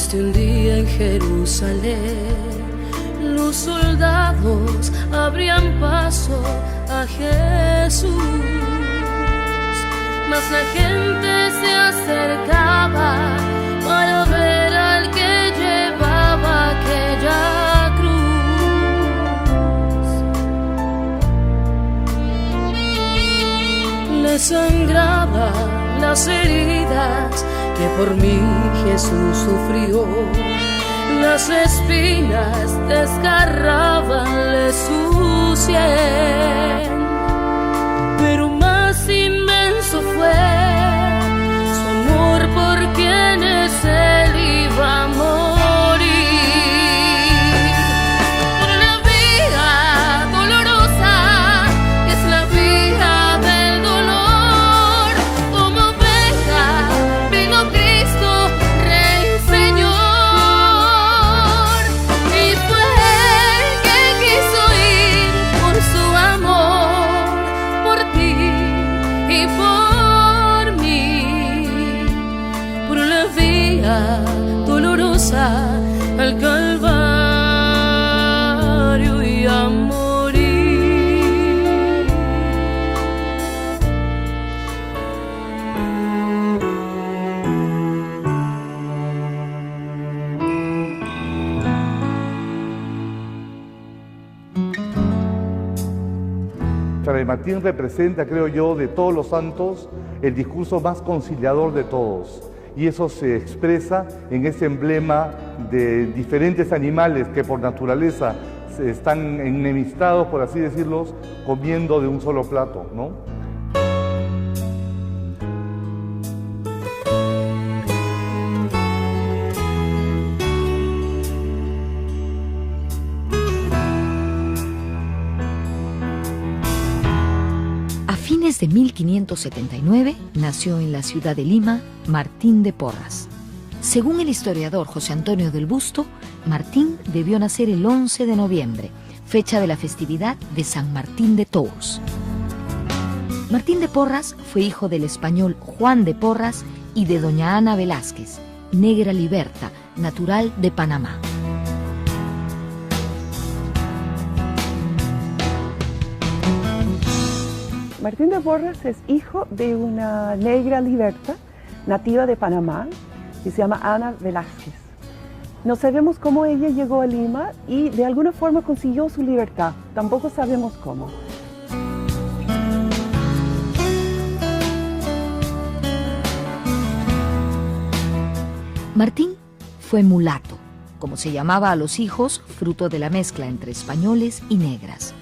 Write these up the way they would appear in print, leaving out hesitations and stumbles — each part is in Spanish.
Existe un día en Jerusalén, los soldados abrían paso a Jesús, mas la gente se acercaba para ver al que llevaba aquella cruz. Le sangraba las heridas que por mí Jesús sufrió, las espinas desgarrabanle su sien, pero más inmenso fue su amor por quienes él iba a morir. Por la vía dolorosa, que es la vía del dolor, como oveja vino Cristo, Rey, Señor. Y fue él que quiso ir por su amor, por ti y por mí, por la vía dolorosa al Calvario y a morir. Fray Martín representa, creo yo, de todos los santos, el discurso más conciliador de todos. Y eso se expresa en ese emblema de diferentes animales que por naturaleza están enemistados, por así decirlo, comiendo de un solo plato, ¿no? A fines de 1579 nació en la ciudad de Lima Martín de Porras. Según el historiador José Antonio del Busto, Martín debió nacer el 11 de noviembre, fecha de la festividad de San Martín de Tours. Martín de Porras fue hijo del español Juan de Porras y de doña Ana Velázquez, negra liberta, natural de Panamá. Martín de Porras es hijo de una negra liberta nativa de Panamá que se llama Ana Velázquez. No sabemos cómo ella llegó a Lima y de alguna forma consiguió su libertad. Tampoco sabemos cómo. Martín fue mulato, como se llamaba a los hijos, fruto de la mezcla entre españoles y negras.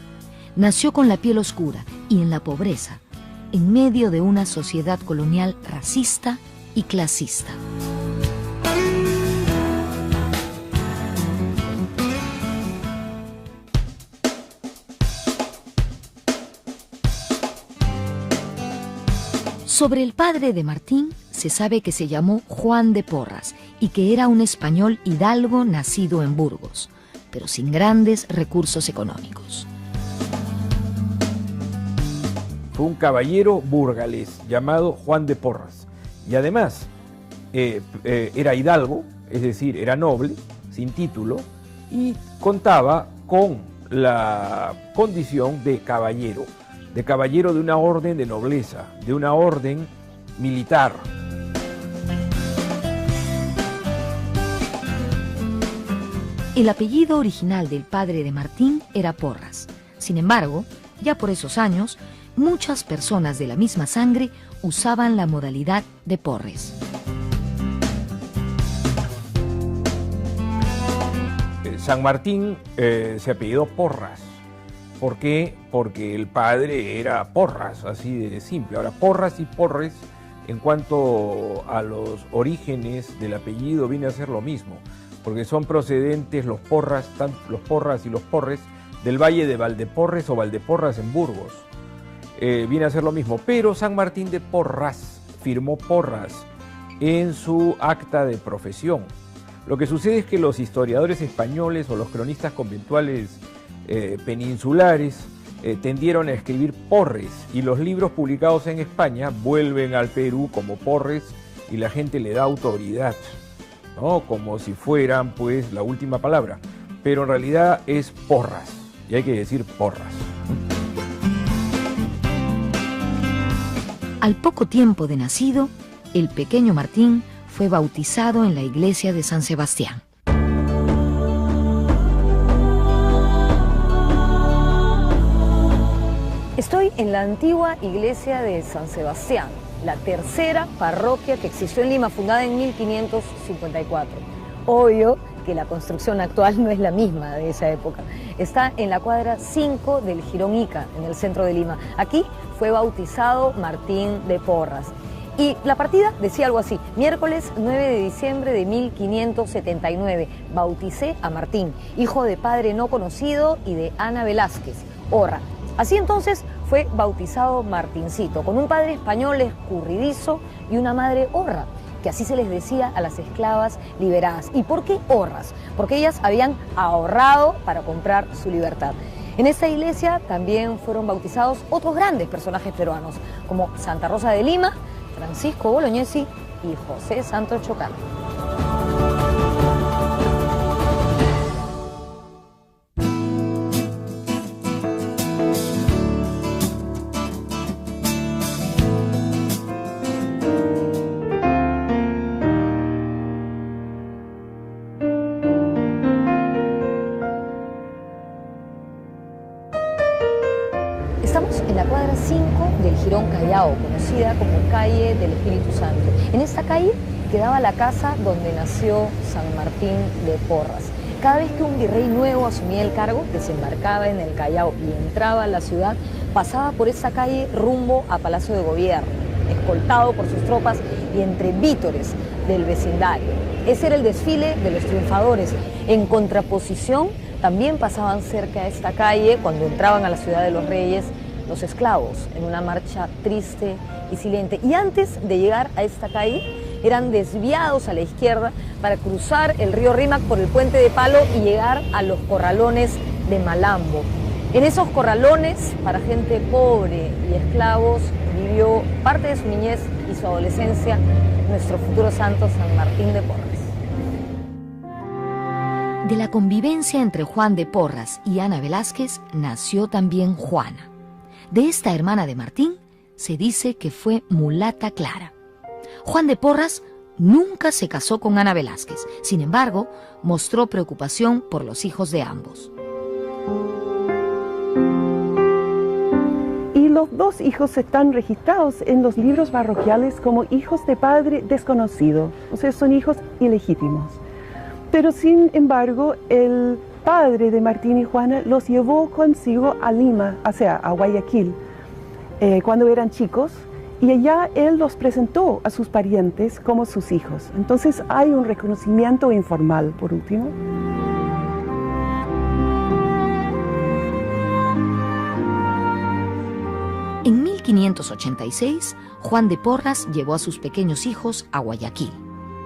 Nació con la piel oscura y en la pobreza, en medio de una sociedad colonial racista y clasista. Sobre el padre de Martín se sabe que se llamó Juan de Porras y que era un español hidalgo nacido en Burgos, pero sin grandes recursos económicos. Fue un caballero burgalés llamado Juan de Porras y además era hidalgo, es decir, era noble, sin título, y contaba con la condición de caballero de una orden de nobleza, de una orden militar. El apellido original del padre de Martín era Porras. Sin embargo, ya por esos años, muchas personas de la misma sangre usaban la modalidad de Porres. San Martín se apellidó Porras. ¿Por qué? Porque el padre era Porras, así de simple. Ahora, Porras y Porres, en cuanto a los orígenes del apellido, viene a ser lo mismo, porque son procedentes los Porras y los Porres del valle de Valdeporres o Valdeporras en Burgos. Viene a ser lo mismo, pero San Martín de Porras firmó Porras en su acta de profesión. Lo que sucede es que los historiadores españoles o los cronistas conventuales peninsulares tendieron a escribir Porres, y los libros publicados en España vuelven al Perú como Porres y la gente le da autoridad. ¿no? Como si fueran pues la última palabra, pero en realidad es Porras, y hay que decir Porras. Al poco tiempo de nacido, el pequeño Martín fue bautizado en la iglesia de San Sebastián. Estoy en la antigua iglesia de San Sebastián, la tercera parroquia que existió en Lima, fundada en 1554. Obvio que la construcción actual no es la misma de esa época. Está en la cuadra 5 del Jirón Ica, en el centro de Lima. Aquí fue bautizado Martín de Porras. Y la partida decía algo así: miércoles 9 de diciembre de 1579, bauticé a Martín, hijo de padre no conocido y de Ana Velázquez, Orra. Así entonces fue bautizado Martincito, con un padre español escurridizo y una madre Orra, que así se les decía a las esclavas liberadas. ¿Y por qué Orras? Porque ellas habían ahorrado para comprar su libertad. En esta iglesia también fueron bautizados otros grandes personajes peruanos, como Santa Rosa de Lima, Francisco Bolognesi y José Santos Chocano. Estamos en la cuadra 5 del Jirón Callao, conocida como calle del Espíritu Santo. En esta calle quedaba la casa donde nació San Martín de Porras. Cada vez que un virrey nuevo asumía el cargo, desembarcaba en el Callao y entraba a la ciudad, pasaba por esa calle rumbo a Palacio de Gobierno, escoltado por sus tropas y entre vítores del vecindario. Ese era el desfile de los triunfadores. En contraposición, también pasaban cerca de esta calle, cuando entraban a la ciudad de los Reyes, los esclavos, en una marcha triste y silente. Y antes de llegar a esta calle, eran desviados a la izquierda para cruzar el río Rímac por el puente de Palo y llegar a los corralones de Malambo. En esos corralones, para gente pobre y esclavos, vivió parte de su niñez y su adolescencia nuestro futuro santo San Martín de Porras. De la convivencia entre Juan de Porras y Ana Velázquez nació también Juana. De esta hermana de Martín se dice que fue mulata clara. Juan de Porras nunca se casó con Ana Velázquez, sin embargo, mostró preocupación por los hijos de ambos. Y los dos hijos están registrados en los libros parroquiales como hijos de padre desconocido, o sea, son hijos ilegítimos. Pero sin embargo, el padre de Martín y Juana los llevó consigo a Lima, o sea, a Guayaquil, cuando eran chicos, y allá él los presentó a sus parientes como sus hijos. Entonces hay un reconocimiento informal, por último. En 1586, Juan de Porras llevó a sus pequeños hijos a Guayaquil.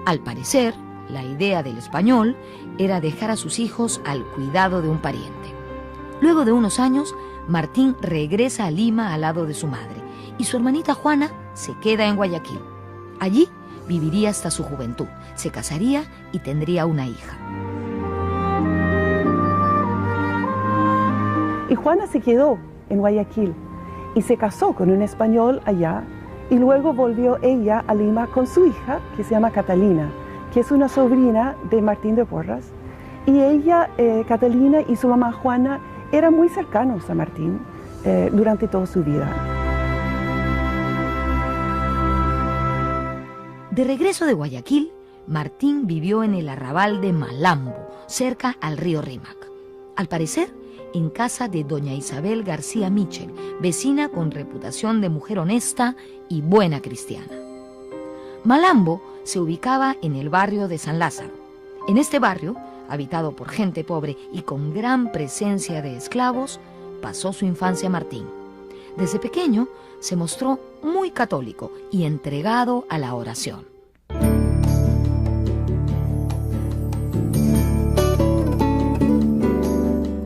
Al parecer, la idea del español era dejar a sus hijos al cuidado de un pariente. Luego de unos años, Martín regresa a Lima al lado de su madre y su hermanita Juana se queda en Guayaquil. Allí viviría hasta su juventud, se casaría y tendría una hija. Y Juana se quedó en Guayaquil y se casó con un español allá, y luego volvió ella a Lima con su hija, que se llama Catalina, que es una sobrina de Martín de Porras. Y ella, Catalina, y su mamá Juana eran muy cercanos a Martín durante toda su vida. De regreso de Guayaquil, Martín vivió en el arrabal de Malambo, cerca al río Rímac. Al parecer, en casa de doña Isabel García Michel, vecina con reputación de mujer honesta y buena cristiana. Malambo se ubicaba en el barrio de San Lázaro. En este barrio, habitado por gente pobre y con gran presencia de esclavos, pasó su infancia Martín. Desde pequeño se mostró muy católico y entregado a la oración.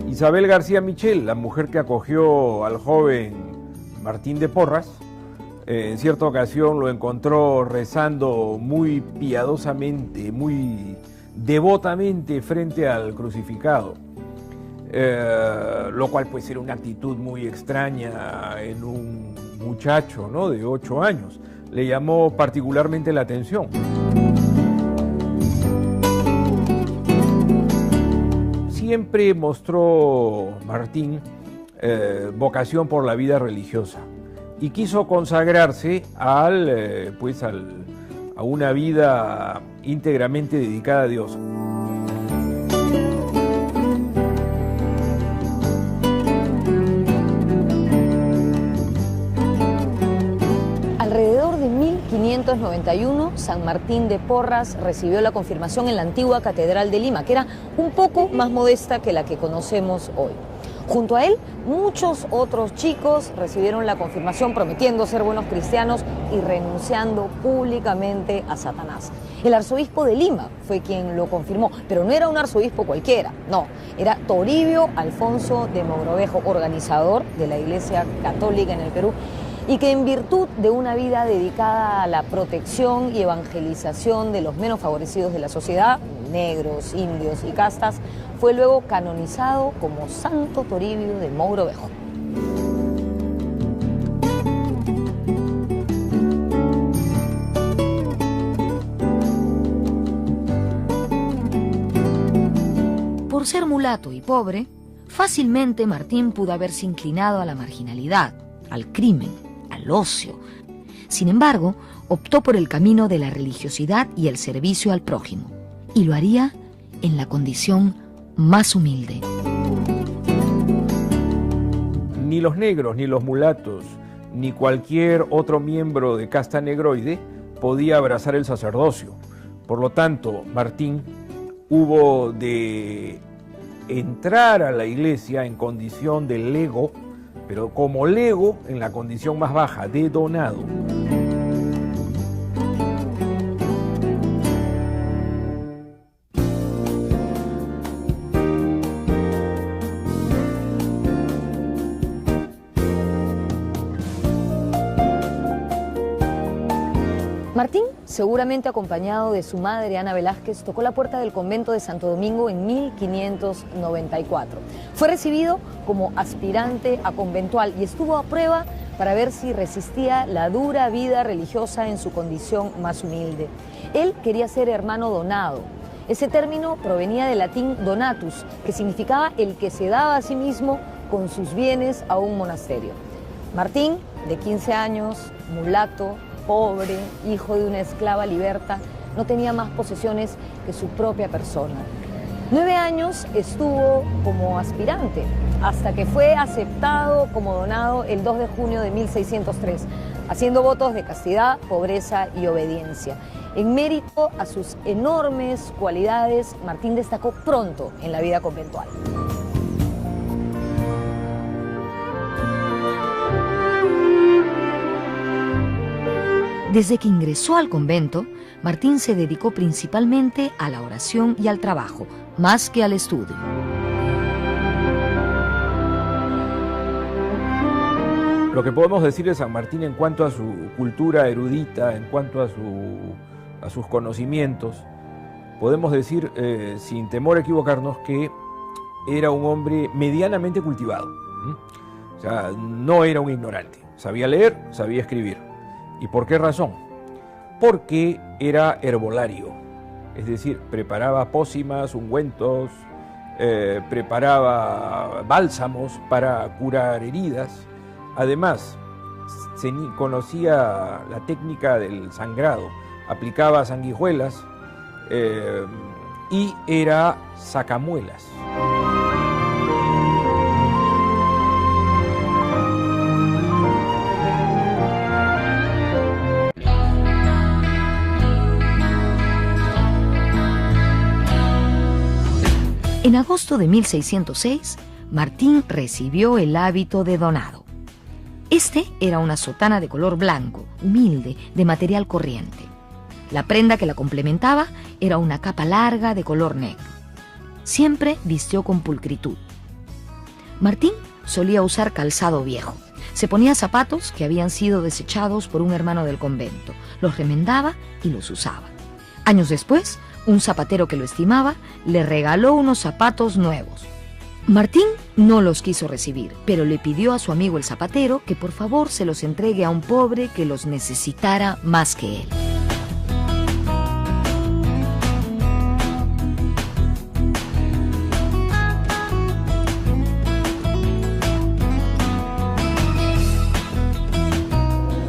Isabel García Michel, la mujer que acogió al joven Martín de Porras, En cierta ocasión lo encontró rezando muy piadosamente, muy devotamente frente al crucificado, lo cual pues era una actitud muy extraña en un muchacho, ¿no?, de 8 años. Le llamó particularmente la atención. Siempre mostró Martín vocación por la vida religiosa y quiso consagrarse a una vida íntegramente dedicada a Dios. Alrededor de 1591, San Martín de Porras recibió la confirmación en la antigua Catedral de Lima, que era un poco más modesta que la que conocemos hoy. Junto a él, muchos otros chicos recibieron la confirmación prometiendo ser buenos cristianos y renunciando públicamente a Satanás. El arzobispo de Lima fue quien lo confirmó, pero no era un arzobispo cualquiera, no, era Toribio Alfonso de Mogrovejo, organizador de la Iglesia Católica en el Perú, y que en virtud de una vida dedicada a la protección y evangelización de los menos favorecidos de la sociedad, negros, indios y castas, fue luego canonizado como Santo Toribio de Mogrovejo. Por ser mulato y pobre, fácilmente Martín pudo haberse inclinado a la marginalidad, al crimen, al ocio. Sin embargo, optó por el camino de la religiosidad y el servicio al prójimo, y lo haría en la condición más humilde. Ni los negros, ni los mulatos, ni cualquier otro miembro de casta negroide podía abrazar el sacerdocio. Por lo tanto, Martín hubo de entrar a la iglesia en condición de lego, pero como lego en la condición más baja, de donado. Martín, seguramente acompañado de su madre Ana Velázquez, tocó la puerta del convento de Santo Domingo en 1594. Fue recibido como aspirante a conventual y estuvo a prueba para ver si resistía la dura vida religiosa en su condición más humilde. Él quería ser hermano donado. Ese término provenía del latín donatus, que significaba el que se daba a sí mismo con sus bienes a un monasterio. Martín, de 15 años, mulato, pobre, hijo de una esclava liberta, no tenía más posesiones que su propia persona. 9 años estuvo como aspirante, hasta que fue aceptado como donado el 2 de junio de 1603, haciendo votos de castidad, pobreza y obediencia. En mérito a sus enormes cualidades, Martín destacó pronto en la vida conventual. Desde que ingresó al convento, Martín se dedicó principalmente a la oración y al trabajo, más que al estudio. Lo que podemos decir de San Martín en cuanto a su cultura erudita, en cuanto a sus conocimientos, podemos decir, sin temor a equivocarnos, que era un hombre medianamente cultivado. O sea, no era un ignorante. Sabía leer, sabía escribir. ¿Y por qué razón? Porque era herbolario, es decir, preparaba pócimas, ungüentos, preparaba bálsamos para curar heridas. Además, conocía la técnica del sangrado, aplicaba sanguijuelas y era sacamuelas. En agosto de 1606, Martín recibió el hábito de donado. Este era una sotana de color blanco, humilde, de material corriente. La prenda que la complementaba era una capa larga de color negro. Siempre vistió con pulcritud. Martín solía usar calzado viejo. Se ponía zapatos que habían sido desechados por un hermano del convento, los remendaba y los usaba. Años después, un zapatero que lo estimaba le regaló unos zapatos nuevos. Martín no los quiso recibir, pero le pidió a su amigo el zapatero que por favor se los entregue a un pobre que los necesitara más que él.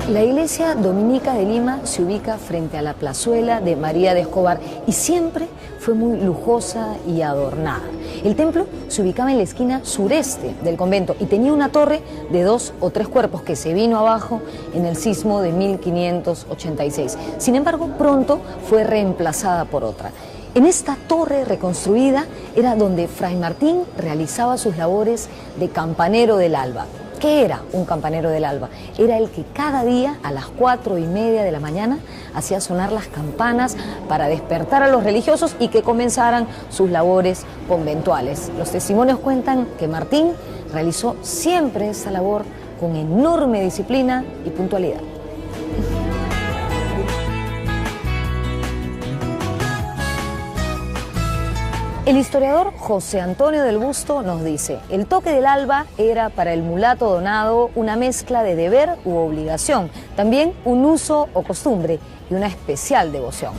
La iglesia dominica de Lima se ubica frente a la plazuela de María de Escobar y siempre fue muy lujosa y adornada. El templo se ubicaba en la esquina sureste del convento y tenía una torre de 2 o 3 cuerpos que se vino abajo en el sismo de 1586. Sin embargo, pronto fue reemplazada por otra. En esta torre reconstruida era donde Fray Martín realizaba sus labores de campanero del alba. ¿Qué era un campanero del alba? Era el que cada día a las 4:30 de la mañana hacía sonar las campanas para despertar a los religiosos y que comenzaran sus labores conventuales. Los testimonios cuentan que Martín realizó siempre esa labor con enorme disciplina y puntualidad. El historiador José Antonio del Busto nos dice: el toque del alba era para el mulato donado una mezcla de deber u obligación, también un uso o costumbre y una especial devoción.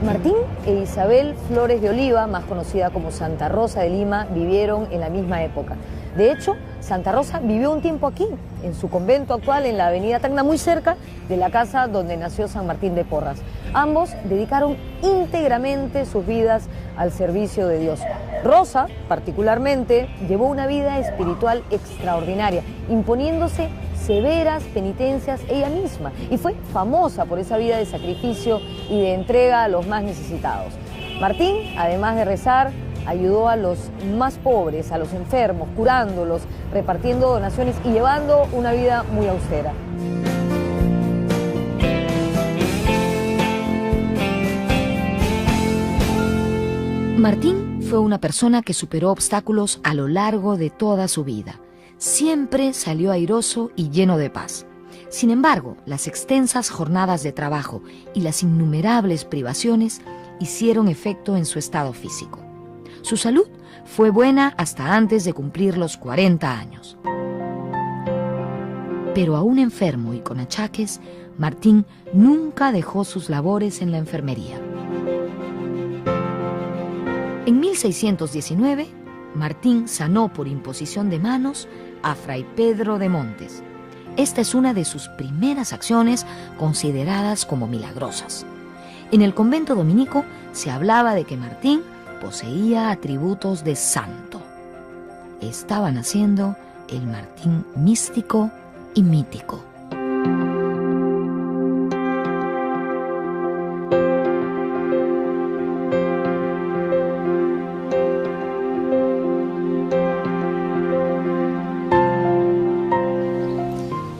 Martín e Isabel Flores de Oliva, más conocida como Santa Rosa de Lima, vivieron en la misma época. De hecho, Santa Rosa vivió un tiempo aquí, en su convento actual, en la avenida Tacna, muy cerca de la casa donde nació San Martín de Porras. Ambos dedicaron íntegramente sus vidas al servicio de Dios. Rosa, particularmente, llevó una vida espiritual extraordinaria, imponiéndose severas penitencias ella misma, y fue famosa por esa vida de sacrificio y de entrega a los más necesitados. Martín, además de rezar, ayudó a los más pobres, a los enfermos, curándolos, repartiendo donaciones y llevando una vida muy austera. Martín fue una persona que superó obstáculos a lo largo de toda su vida. Siempre salió airoso y lleno de paz. Sin embargo, las extensas jornadas de trabajo y las innumerables privaciones hicieron efecto en su estado físico. Su salud fue buena hasta antes de cumplir los 40 años. Pero aún enfermo y con achaques, Martín nunca dejó sus labores en la enfermería. En 1619, Martín sanó por imposición de manos a Fray Pedro de Montes. Esta es una de sus primeras acciones consideradas como milagrosas. En el convento dominico se hablaba de que Martín poseía atributos de santo. Estaba naciendo el Martín místico y mítico.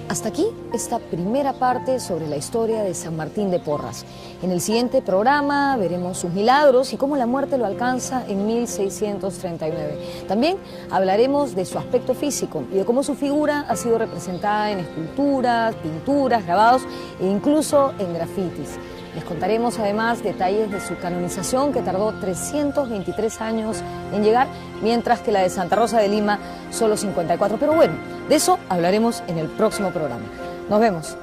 Hasta aquí esta primera parte sobre la historia de San Martín de Porras. En el siguiente programa veremos sus milagros y cómo la muerte lo alcanza en 1639. También hablaremos de su aspecto físico y de cómo su figura ha sido representada en esculturas, pinturas, grabados e incluso en grafitis. Les contaremos además detalles de su canonización, que tardó 323 años en llegar, mientras que la de Santa Rosa de Lima solo 54. Pero bueno, de eso hablaremos en el próximo programa. Nos vemos.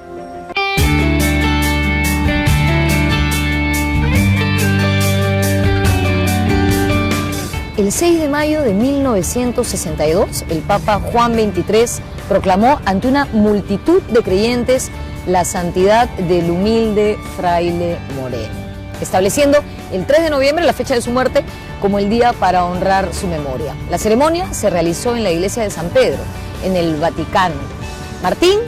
El 6 de mayo de 1962, el Papa Juan XXIII proclamó ante una multitud de creyentes la santidad del humilde fraile Moreno, estableciendo el 3 de noviembre, la fecha de su muerte, como el día para honrar su memoria. La ceremonia se realizó en la iglesia de San Pedro, en el Vaticano. Martín,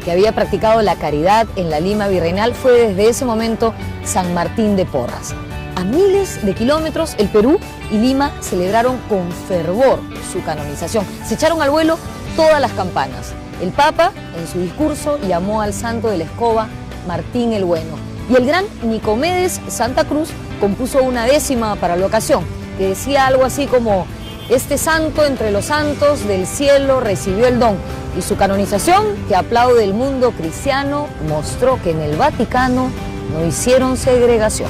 que había practicado la caridad en la Lima virreinal, fue desde ese momento San Martín de Porras. A miles de kilómetros, el Perú y Lima celebraron con fervor su canonización. Se echaron al vuelo todas las campanas. El Papa, en su discurso, llamó al santo de la escoba Martín el Bueno. Y el gran Nicomedes Santa Cruz compuso una décima para la ocasión, que decía algo así como: Este santo entre los santos del cielo recibió el don y su canonización, que aplaude el mundo cristiano, mostró que en el Vaticano no hicieron segregación.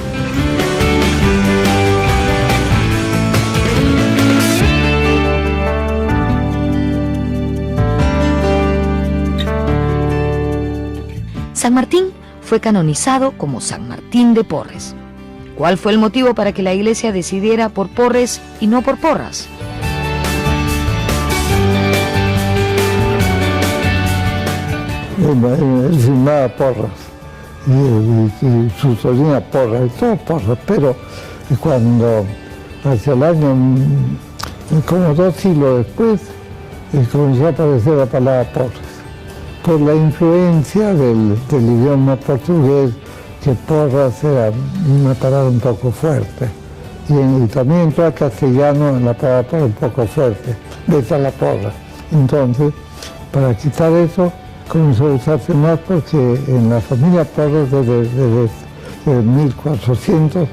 San Martín fue canonizado como San Martín de Porres. ¿Cuál fue el motivo para que la Iglesia decidiera por Porres y no por Porras? Él firmaba Porras y su sobrina Porras, y todo Porras, pero cuando hacia el año, como 2 siglos después, comenzó a aparecer la palabra Porres, por la influencia del idioma portugués, que Porras era una palabra un poco fuerte, y también entró al castellano la palabra un poco fuerte, vete a la porra. Entonces, para quitar eso, comenzó a usarse más porque en la familia Porras desde 1400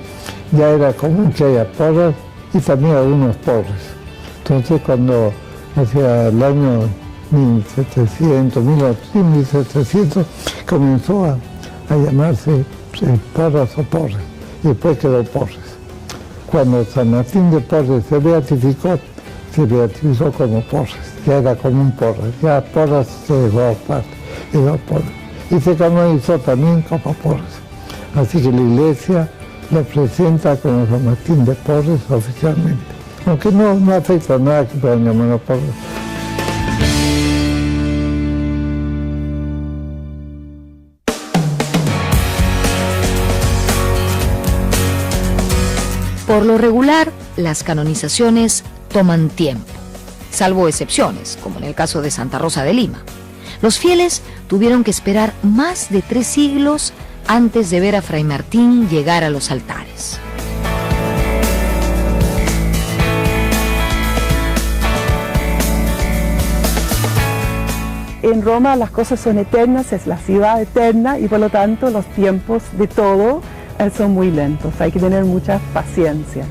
ya era común que haya Porras y también algunos Porres. Entonces cuando hacia el año 1700 comenzó a llamarse Porras o Porres y después quedó Porres. Cuando San Martín de Porres se beatificó como Porres, ya era como un Porres, ya Porras se dejó aparte, y se canonizó también como Porres. Así que la Iglesia lo presenta como San Martín de Porres oficialmente, aunque no afecta nada que puedan llamarlo Porres. Por lo regular, las canonizaciones toman tiempo, salvo excepciones, como en el caso de Santa Rosa de Lima. Los fieles tuvieron que esperar más de 3 siglos antes de ver a Fray Martín llegar a los altares. En Roma las cosas son eternas, es la ciudad eterna y por lo tanto los tiempos de todo son muy lentos, hay que tener mucha paciencia.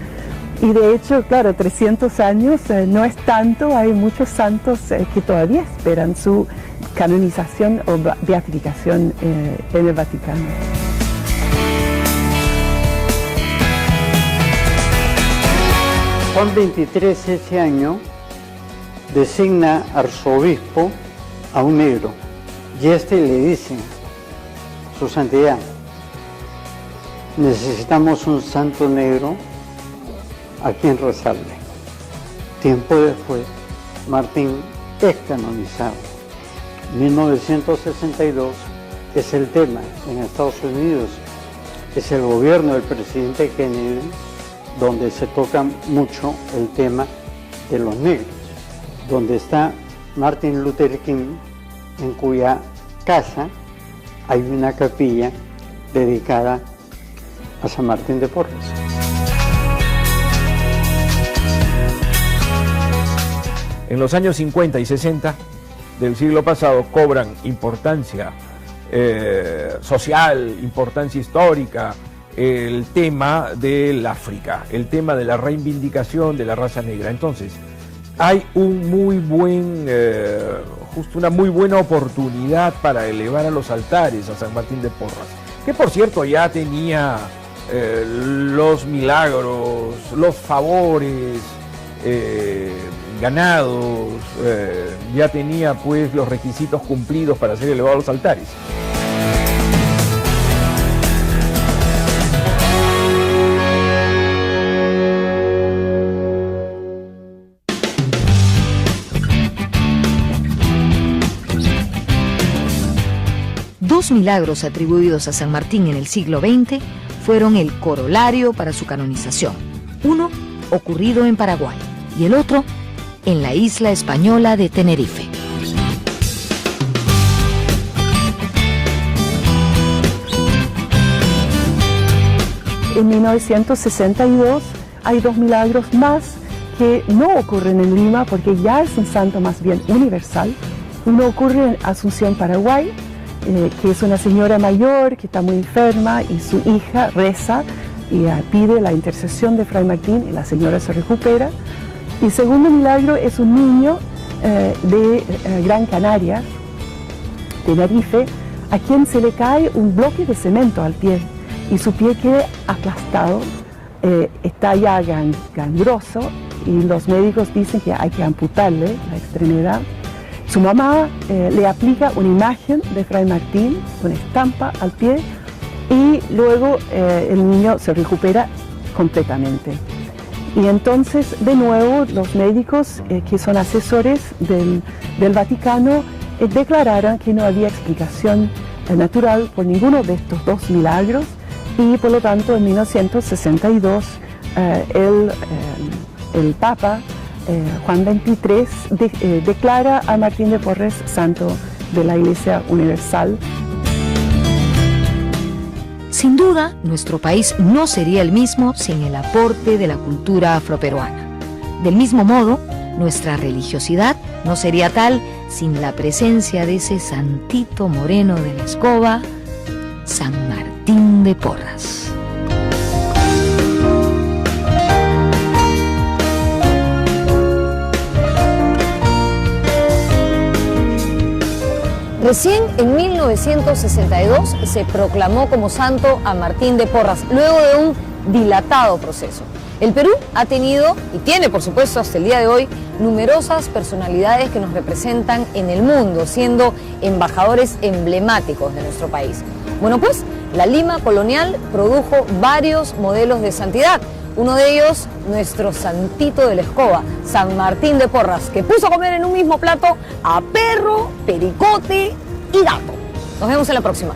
Y de hecho, claro, 300 años no es tanto, hay muchos santos que todavía esperan su canonización o beatificación en el Vaticano. Juan XXIII ese año designa arzobispo a un negro y le dice, su santidad, necesitamos un santo negro a quien rezarle. Tiempo después, Martín es canonizado. 1962 es el tema en Estados Unidos, es el gobierno del presidente Kennedy, donde se toca mucho el tema de los negros, donde está Martin Luther King, en cuya casa hay una capilla dedicada a San Martín de Porres. En los años 50 y 60 del siglo pasado cobran importancia social, importancia histórica, el tema del África, el tema de la reivindicación de la raza negra. Entonces, hay un muy buen, una muy buena oportunidad para elevar a los altares a San Martín de Porras, que por cierto ya tenía los milagros, los favores ganados, ya tenía pues los requisitos cumplidos para ser elevado a los altares. Dos milagros atribuidos a San Martín en el siglo XX fueron el corolario para su canonización. Uno ocurrido en Paraguay y el otro en la isla española de Tenerife. En 1962 hay 2 milagros más que no ocurren en Lima porque ya es un santo más bien universal. Uno ocurre en Asunción, Paraguay, que es una señora mayor que está muy enferma y su hija reza y pide la intercesión de Fray Martín y la señora se recupera. Y segundo milagro es un niño de Gran Canaria, Tenerife, a quien se le cae un bloque de cemento al pie y su pie queda aplastado, está ya gangroso y los médicos dicen que hay que amputarle la extremidad. Su mamá le aplica una imagen de Fray Martín, una estampa al pie, y luego el niño se recupera completamente. Y entonces, de nuevo, los médicos que son asesores del Vaticano declararon que no había explicación natural por ninguno de estos dos milagros, y por lo tanto en 1962 el Papa Juan XXIII declara a Martín de Porres santo de la Iglesia Universal. Sin duda, nuestro país no sería el mismo sin el aporte de la cultura afroperuana. Del mismo modo, nuestra religiosidad no sería tal sin la presencia de ese santito moreno de la escoba, San Martín de Porras. Recién en 1962 se proclamó como santo a Martín de Porras, luego de un dilatado proceso. El Perú ha tenido, y tiene por supuesto hasta el día de hoy, numerosas personalidades que nos representan en el mundo, siendo embajadores emblemáticos de nuestro país. Bueno, pues la Lima colonial produjo varios modelos de santidad. Uno de ellos, nuestro santito de la escoba, San Martín de Porras, que puso a comer en un mismo plato a perro, pericote y gato. Nos vemos en la próxima.